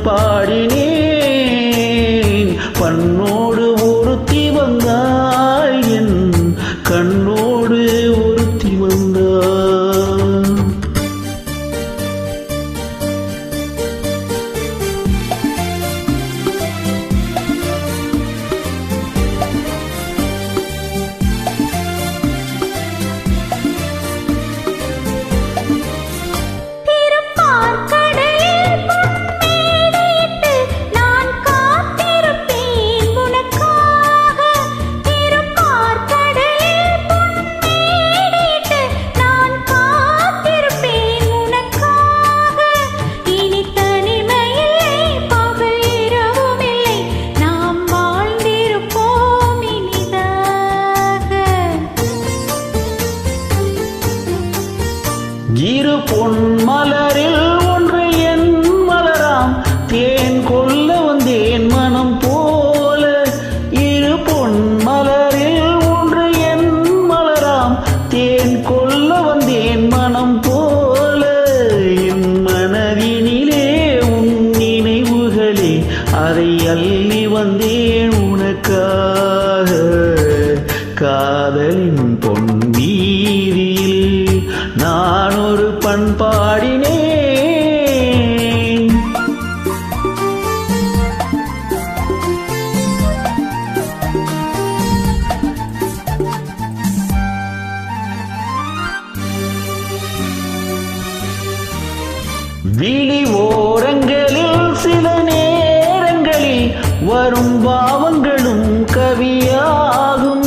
பாடினேன். பண்ணோடு ஒருத்தி வந்தாய், என் கண்ணோடு ஒருத்தி வந்தாய். இரு பொன் மலரில் ஒன்று என் மலராம், தேன் கொல்ல வந்தேன் மனம் போல. இரு பொன் மலரில் ஒன்று என் மலராம், தேன் கொல்ல வந்தேன் மனம் போல. என் மனதினிலே உன் நினைவுகளே, அதை அள்ளி வந்தேன் உனக்காக. காதலின் பொன் வீதியில் நான் ஒரு பண்பாடினேன். விழி ஓரங்களில் சில நேரங்களில் வரும் பாவங்களும் கவியாகும்.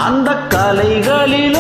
அந்த கலைகளில்